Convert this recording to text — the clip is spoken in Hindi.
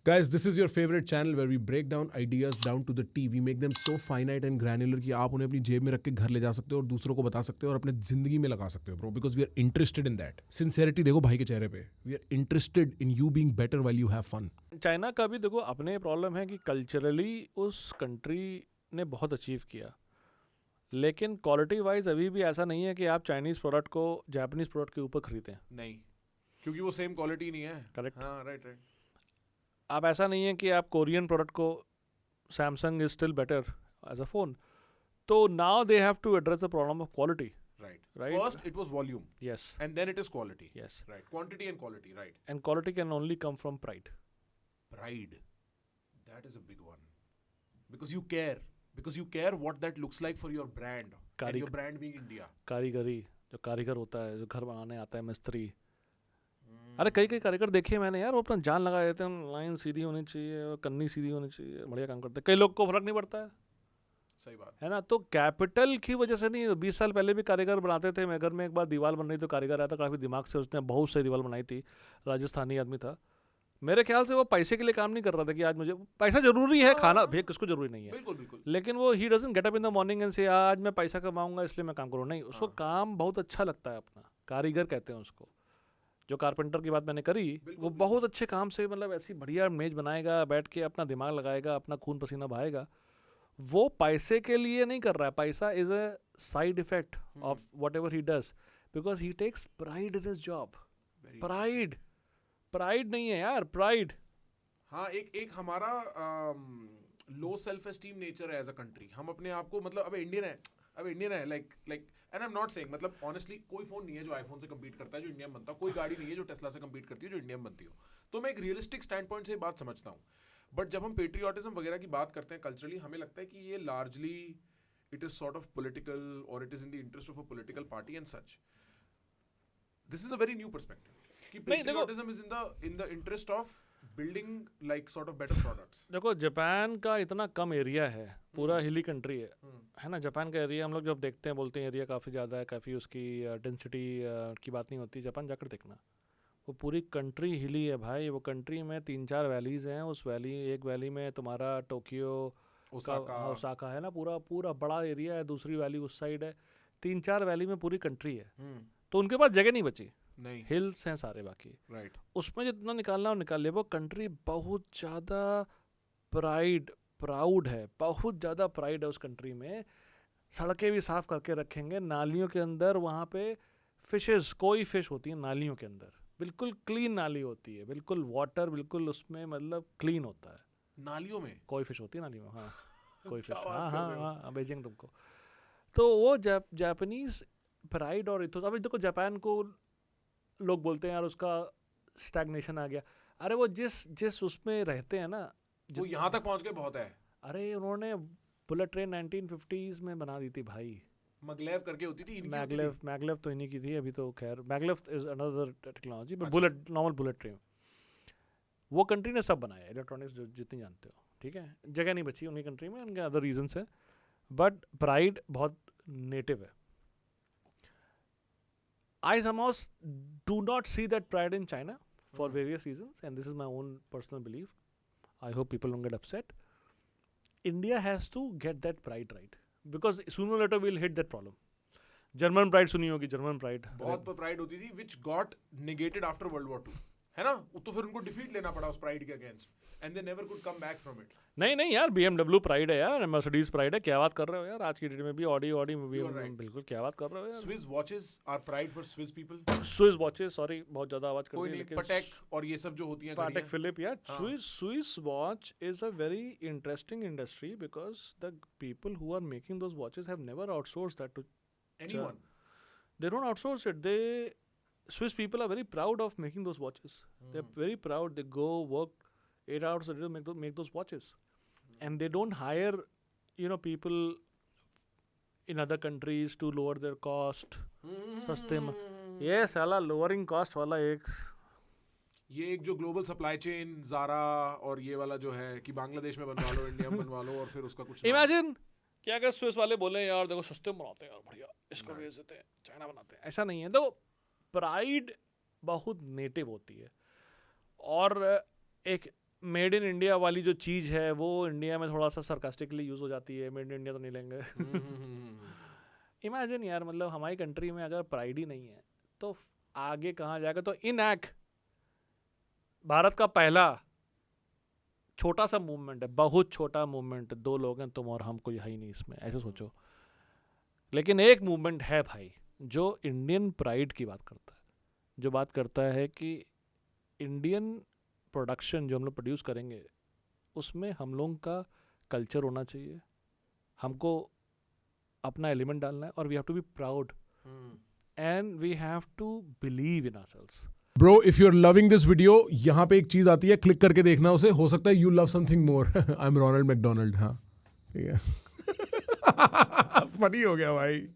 Guys, this is your favorite channel where we break down ideas down to the T. We make them so finite and granular कि आप उन्हें अपनी जेब में रख के घर ले जा सकते हो और दूसरों को बता सकते हो और अपने जिंदगी में लगा सकते हो bro, because we are interested in that. Sincerity देखो भाई के चेहरे पे. We are interested in you being better while you have fun. China का भी देखो अपने प्रॉब्लम है कि कल्चरली उस कंट्री ने बहुत अचीव किया, लेकिन क्वालिटी वाइज अभी भी ऐसा नहीं है कि आप चाइनीज़ प्रोडक्ट को जापानीज़ प्रोडक्ट के ऊपर खरीदें. नहीं, क्योंकि वो सेम क्वालिटी नहीं है. करेक्ट. हाँ, राइट राइट. आप ऐसा नहीं है कि आप कोरियन प्रोडक्ट को Samsung is still better as a phone. तो now they have to address the problem of quality. Right. Right. First, it was volume, Yes. and then it is quality. Yes. Right. Quantity and quality. Right. And quality can only come from pride. Pride. That is a big one. Because you care. Because you care what that looks like for your brand. And your brand being India. कारीगरी, जो कारीगर होता है, जो घर बनाने आता है, मिस्त्री. अरे कई कारीगर देखे मैंने यार, वो अपना जान लगा देते हैं. लाइन सीधी होनी चाहिए, कन्नी सीधी होनी चाहिए, बढ़िया काम करते हैं. कई लोग को फर्क नहीं पड़ता है. सही बात है ना. तो कैपिटल की वजह से नहीं. 20 साल पहले भी कारीगर बनाते थे. मेरे घर में एक बार दीवार बन रही तो कारीगर आया था, काफ़ी दिमाग से उसने बहुत सही दीवार बनाई थी. राजस्थानी आदमी था. मेरे ख्याल से वो पैसे के लिए काम नहीं कर रहा था कि आज मुझे पैसा जरूरी है. खाना भी किसको जरूरी नहीं है. बिल्कुल बिल्कुल. लेकिन वो he doesn't get up in the morning and से आज मैं पैसा कमाऊंगा इसलिए मैं काम करूँ. नहीं, उसको काम बहुत अच्छा लगता है अपना. कारीगर कहते हैं उसको. जो कारपेंटर की बात मैंने करी, वो बहुत अच्छे काम से, मतलब ऐसी बढ़िया मेज बनाएगा, बैठ के अपना दिमाग लगाएगा, अपना खून पसीना बहाएगा. वो पैसे के लिए नहीं कर रहा है. पैसा is a side effect of whatever he does, because he takes pride in his job. Pride नहीं है यार, प्राइड. हाँ, एक हमारा लो सेल्फ एस्टीम नेचर है एज अ कंट्री. हम अपने आप को, मतलब अब इंडियन है like and I am not saying, मतलब ऑनेस्टली कोई फोन नहीं है जो आईफोन से कम्पीट करता है जो इंडिया में बनता. कोई गाड़ी नहीं है जो टेस्ला से कम्पीट करती है जो इंडिया में बनती हो. तो मैं एक रियलिस्टिक स्टैंड पॉइंट से बात समझता हूँ. बट जब हम पेट्रियोटिज्म वगैरह की बात करते हैं कल्चरली, हमें लगता है कि ये largely it is sort of political और it is in the interest of a political party and such. This is a very new perspective कि patriotism is in the interest of building like sort of better products. देखो जापान का इतना कम एरिया है, पूरा हिली कंट्री है ना. जापान का एरिया हम लोग जब देखते हैं बोलते हैं एरिया काफ़ी ज़्यादा है, काफ़ी उसकी डेंसिटी की बात नहीं होती. जापान जाकर देखना, वो पूरी कंट्री हिली है भाई. वो कंट्री में 3-4 वैलीज़ हैं. उस एक वैली में तुम्हारा टोक्यो, ओसाका है ना, पूरा बड़ा एरिया है. दूसरी वैली उस साइड है. 3-4 वैली में पूरी कंट्री है. तो उनके पास जगह नहीं बची. नहीं, हिल्स हैं सारे बाकी. राइट. उसमें जितना निकालना हो निकाल ले. वो कंट्री बहुत ज़्यादा प्राउड है. बहुत ज़्यादा प्राइड है उस कंट्री में. सड़कें भी साफ़ करके रखेंगे. नालियों के अंदर वहाँ पे फिशेस, कोई फिश होती है नालियों के अंदर, बिल्कुल क्लीन नाली होती है. बिल्कुल वाटर बिल्कुल उसमें मतलब क्लीन होता है. नालियों में कोई फिश होती है नाली में. हाँ कोई फिश. हाँ भेजेंगे तुमको. तो वो जापानीज प्राइड और इथोस. अभी देखो जापान को लोग बोलते हैं यार उसका स्टैग्नेशन आ गया. अरे वो जिस उसमें रहते हैं ना, वो यहाँ तक पहुँच गए बहुत है. अरे उन्होंने बुलेट ट्रेन 1950s में बना दी थी भाई. मैगलेव करके होती थी. मैगलेव तो इन्हीं की थी. अभी तो खैर maglev is another technology, but normal bullet train वो कंट्री ने सब बनाया. इलेक्ट्रॉनिक्स जितनी जानते हो, ठीक है. जगह नहीं बची उनकी कंट्री में, उनके अदर रीजंस है. बट प्राइड बहुत नेटिव है. I somehow do not see that pride in China for various reasons, and this is my own personal belief. I hope people don't get upset. India has to get that pride right, because sooner or later we'll hit that problem. German pride सुनी होगी. German pride बहुत प्राइड होती थी which got negated after World War II, है ना. तो फिर उनको डिफीट लेना पड़ा उस प्राइड के against, and they never could come back from it. नहीं यार, BMW प्राइड है यार, मर्सिडीज प्राइड है. क्या बात कर रहे हो यार. आज की डेट में भी ऑडी में भी बिल्कुल क्या बात कर रहे हो यार. Swiss watches are pride for Swiss people. Swiss watches, sorry बहुत ज़्यादा आवाज़ कर रही है. लेकिन Patek और ये सब जो होती हैं, Patek Philippe, yeah. Swiss watch is a very interesting industry because the people who are making those watches have never outsourced that to anyone. They don't outsource it. Swiss people are very proud of making those watches. They're very proud. They go work 8 hours a day to make those watches. And they don't hire, people in other countries to lower their cost. सस्ते में. ये साला lowering cost वाला ये एक जो ग्लोबल सप्लाई चेन ज़ारा और ये वाला जो है कि बांग्लादेश में बनवा लो, इंडिया में बनवा लो और फिर उसका कुछ. इमेजिन क्या अगर स्विस वाले बोले यार देखो सस्ते में बनाते हैं यार, बढ़िया, इसको भेज देते हैं, चाइना बनाते हैं. ऐसा नहीं है. तो प्राइड बहुत नेटिव होती है. और एक मेड इन इंडिया वाली जो चीज़ है वो इंडिया में थोड़ा सा सरकास्टिकली यूज़ हो जाती है, मेड इन इंडिया तो नहीं लेंगे। इमेजिन यार, मतलब हमारी कंट्री में अगर प्राइड ही नहीं है तो आगे कहाँ जाएगा। तो इनएक भारत का पहला छोटा सा मूवमेंट है, बहुत छोटा मूवमेंट है, 2 लोग हैं, तुम और हम, कोई है ही नहीं इसमें, ऐसे सोचो। लेकिन एक मूवमेंट है भाई जो इंडियन प्राइड की बात करता है, जो बात करता है कि इंडियन प्रोडक्शन जो हम लोग प्रोड्यूस करेंगे उसमें हम लोगों का कल्चर होना चाहिए, हमको अपना एलिमेंट डालना है, और we have to be proud and we have to believe in ourselves. Bro, if you are loving this video, यहाँ पे एक चीज आती है, क्लिक करके देखना उसे, हो सकता है you love something more. I am Ronald McDonald. हाँ ठीक है। फनी हो गया भाई।